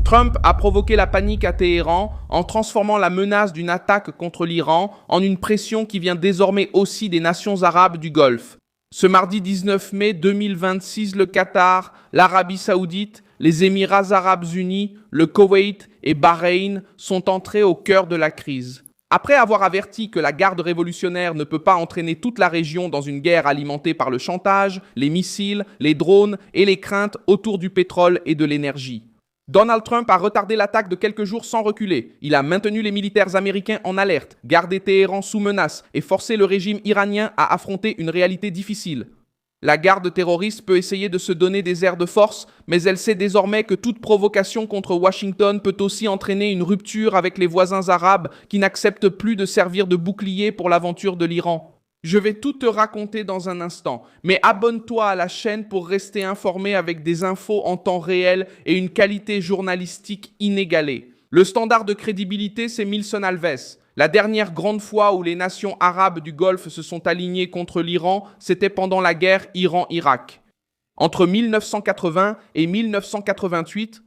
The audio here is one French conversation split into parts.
Trump a provoqué la panique à Téhéran en transformant la menace d'une attaque contre l'Iran en une pression qui vient désormais aussi des nations arabes du Golfe. Ce mardi 19 mai 2026, le Qatar, l'Arabie Saoudite, les Émirats Arabes Unis, le Koweït et Bahreïn sont entrés au cœur de la crise. Après avoir averti que la garde révolutionnaire ne peut pas entraîner toute la région dans une guerre alimentée par le chantage, les missiles, les drones et les craintes autour du pétrole et de l'énergie. Donald Trump a retardé l'attaque de quelques jours sans reculer. Il a maintenu les militaires américains en alerte, gardé Téhéran sous menace et forcé le régime iranien à affronter une réalité difficile. La garde terroriste peut essayer de se donner des airs de force, mais elle sait désormais que toute provocation contre Washington peut aussi entraîner une rupture avec les voisins arabes qui n'acceptent plus de servir de bouclier pour l'aventure de l'Iran. Je vais tout te raconter dans un instant, mais abonne-toi à la chaîne pour rester informé avec des infos en temps réel et une qualité journalistique inégalée. Le standard de crédibilité, c'est Milson Alves. La dernière grande fois où les nations arabes du Golfe se sont alignées contre l'Iran, c'était pendant la guerre Iran-Irak. Entre 1980 et 1988,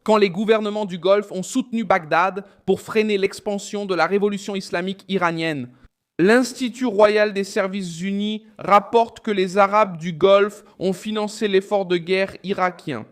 quand les gouvernements du Golfe ont soutenu Bagdad pour freiner l'expansion de la révolution islamique iranienne. L'Institut royal des services unis rapporte que les Arabes du Golfe ont financé l'effort de guerre irakien,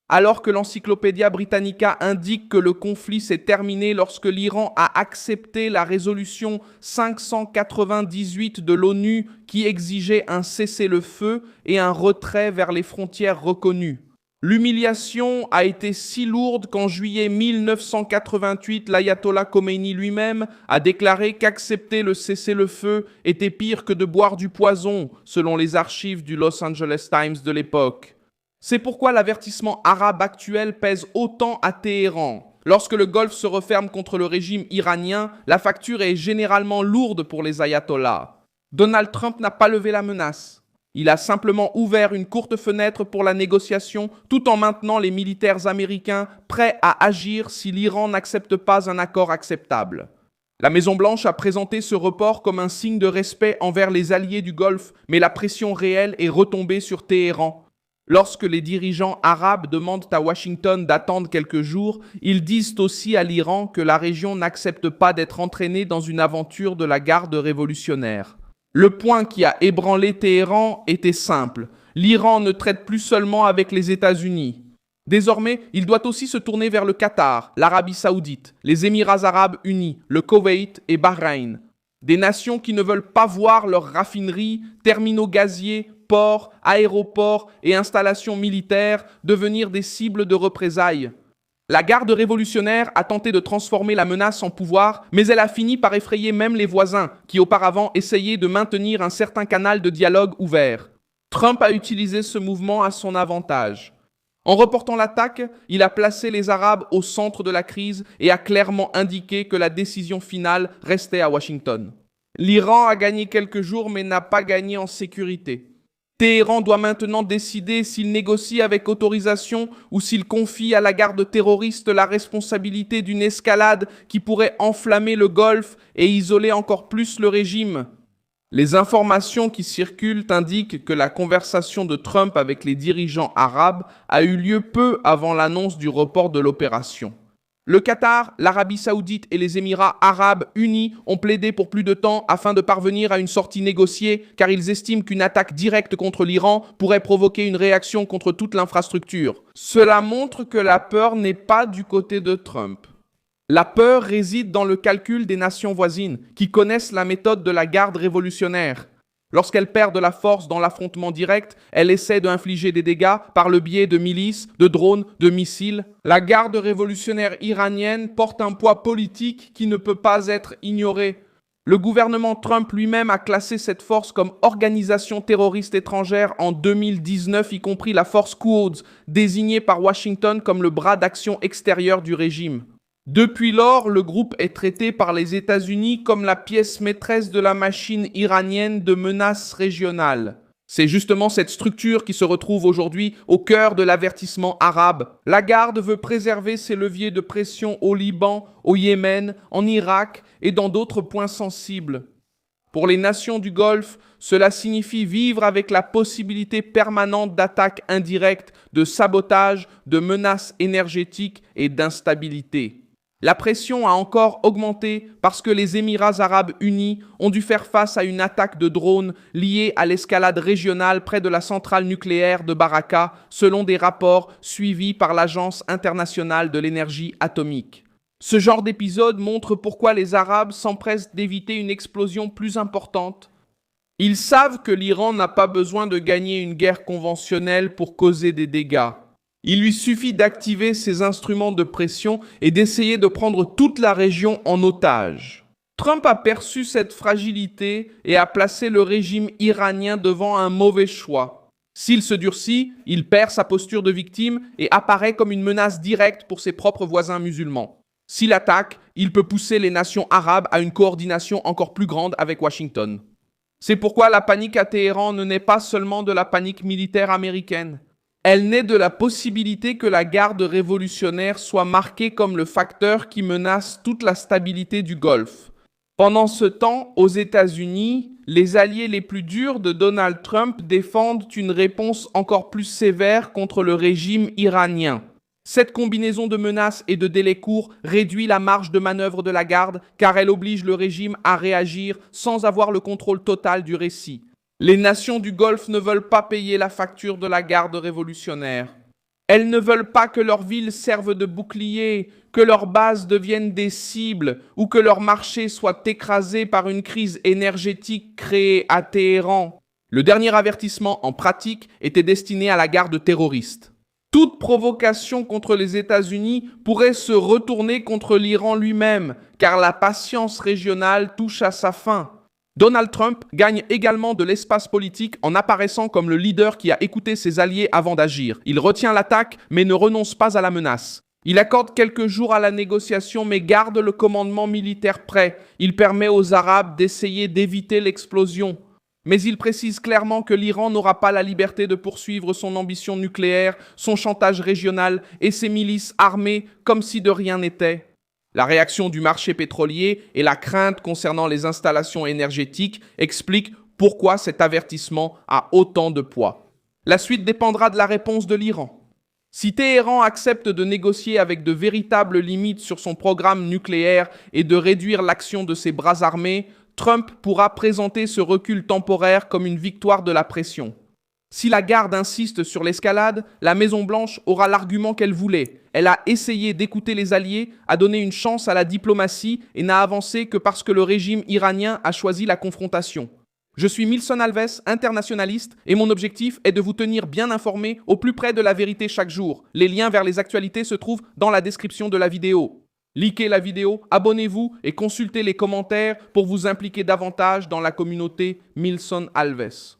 alors que l'Encyclopædia Britannica indique que le conflit s'est terminé lorsque l'Iran a accepté la résolution 598 de l'ONU qui exigeait un cessez-le-feu et un retrait vers les frontières reconnues. L'humiliation a été si lourde qu'en juillet 1988, l'ayatollah Khomeini lui-même a déclaré qu'accepter le cessez-le-feu était pire que de boire du poison, selon les archives du Los Angeles Times de l'époque. C'est pourquoi l'avertissement arabe actuel pèse autant à Téhéran. Lorsque le Golfe se referme contre le régime iranien, la facture est généralement lourde pour les ayatollahs. Donald Trump n'a pas levé la menace. Il a simplement ouvert une courte fenêtre pour la négociation tout en maintenant les militaires américains prêts à agir si l'Iran n'accepte pas un accord acceptable. La Maison-Blanche a présenté ce report comme un signe de respect envers les alliés du Golfe, mais la pression réelle est retombée sur Téhéran. Lorsque les dirigeants arabes demandent à Washington d'attendre quelques jours, ils disent aussi à l'Iran que la région n'accepte pas d'être entraînée dans une aventure de la garde révolutionnaire. Le point qui a ébranlé Téhéran était simple. L'Iran ne traite plus seulement avec les États-Unis. Désormais, il doit aussi se tourner vers le Qatar, l'Arabie Saoudite, les Émirats Arabes Unis, le Koweït et Bahreïn. Des nations qui ne veulent pas voir leurs raffineries, terminaux gaziers, ports, aéroports et installations militaires devenir des cibles de représailles. La garde révolutionnaire a tenté de transformer la menace en pouvoir, mais elle a fini par effrayer même les voisins, qui auparavant essayaient de maintenir un certain canal de dialogue ouvert. Trump a utilisé ce mouvement à son avantage. En reportant l'attaque, il a placé les Arabes au centre de la crise et a clairement indiqué que la décision finale restait à Washington. L'Iran a gagné quelques jours mais n'a pas gagné en sécurité. Téhéran doit maintenant décider s'il négocie avec autorisation ou s'il confie à la garde terroriste la responsabilité d'une escalade qui pourrait enflammer le Golfe et isoler encore plus le régime. Les informations qui circulent indiquent que la conversation de Trump avec les dirigeants arabes a eu lieu peu avant l'annonce du report de l'opération. Le Qatar, l'Arabie Saoudite et les Émirats Arabes Unis ont plaidé pour plus de temps afin de parvenir à une sortie négociée car ils estiment qu'une attaque directe contre l'Iran pourrait provoquer une réaction contre toute l'infrastructure. Cela montre que la peur n'est pas du côté de Trump. La peur réside dans le calcul des nations voisines qui connaissent la méthode de la garde révolutionnaire. Lorsqu'elle perd de la force dans l'affrontement direct, elle essaie d'infliger des dégâts par le biais de milices, de drones, de missiles. La garde révolutionnaire iranienne porte un poids politique qui ne peut pas être ignoré. Le gouvernement Trump lui-même a classé cette force comme organisation terroriste étrangère en 2019, y compris la force Quds, désignée par Washington comme le bras d'action extérieur du régime. Depuis lors, le groupe est traité par les États-Unis comme la pièce maîtresse de la machine iranienne de menaces régionales. C'est justement cette structure qui se retrouve aujourd'hui au cœur de l'avertissement arabe. La garde veut préserver ses leviers de pression au Liban, au Yémen, en Irak et dans d'autres points sensibles. Pour les nations du Golfe, cela signifie vivre avec la possibilité permanente d'attaques indirectes, de sabotage, de menaces énergétiques et d'instabilité. La pression a encore augmenté parce que les Émirats arabes unis ont dû faire face à une attaque de drones liée à l'escalade régionale près de la centrale nucléaire de Baraka, selon des rapports suivis par l'Agence internationale de l'énergie atomique. Ce genre d'épisode montre pourquoi les Arabes s'empressent d'éviter une explosion plus importante. Ils savent que l'Iran n'a pas besoin de gagner une guerre conventionnelle pour causer des dégâts. Il lui suffit d'activer ses instruments de pression et d'essayer de prendre toute la région en otage. Trump a perçu cette fragilité et a placé le régime iranien devant un mauvais choix. S'il se durcit, il perd sa posture de victime et apparaît comme une menace directe pour ses propres voisins musulmans. S'il attaque, il peut pousser les nations arabes à une coordination encore plus grande avec Washington. C'est pourquoi la panique à Téhéran ne naît pas seulement de la panique militaire américaine. Elle naît de la possibilité que la garde révolutionnaire soit marquée comme le facteur qui menace toute la stabilité du Golfe. Pendant ce temps, aux États-Unis, les alliés les plus durs de Donald Trump défendent une réponse encore plus sévère contre le régime iranien. Cette combinaison de menaces et de délais courts réduit la marge de manœuvre de la garde car elle oblige le régime à réagir sans avoir le contrôle total du récit. Les nations du Golfe ne veulent pas payer la facture de la garde révolutionnaire. Elles ne veulent pas que leurs villes servent de bouclier, que leurs bases deviennent des cibles ou que leur marché soit écrasé par une crise énergétique créée à Téhéran. Le dernier avertissement en pratique était destiné à la garde terroriste. Toute provocation contre les États-Unis pourrait se retourner contre l'Iran lui-même, car la patience régionale touche à sa fin. Donald Trump gagne également de l'espace politique en apparaissant comme le leader qui a écouté ses alliés avant d'agir. Il retient l'attaque, mais ne renonce pas à la menace. Il accorde quelques jours à la négociation, mais garde le commandement militaire prêt. Il permet aux Arabes d'essayer d'éviter l'explosion. Mais il précise clairement que l'Iran n'aura pas la liberté de poursuivre son ambition nucléaire, son chantage régional et ses milices armées comme si de rien n'était. La réaction du marché pétrolier et la crainte concernant les installations énergétiques expliquent pourquoi cet avertissement a autant de poids. La suite dépendra de la réponse de l'Iran. Si Téhéran accepte de négocier avec de véritables limites sur son programme nucléaire et de réduire l'action de ses bras armés, Trump pourra présenter ce recul temporaire comme une victoire de la pression. Si la garde insiste sur l'escalade, la Maison-Blanche aura l'argument qu'elle voulait. Elle a essayé d'écouter les alliés, a donné une chance à la diplomatie et n'a avancé que parce que le régime iranien a choisi la confrontation. Je suis Milson Alves, internationaliste, et mon objectif est de vous tenir bien informés au plus près de la vérité chaque jour. Les liens vers les actualités se trouvent dans la description de la vidéo. Likez la vidéo, abonnez-vous et consultez les commentaires pour vous impliquer davantage dans la communauté Milson Alves.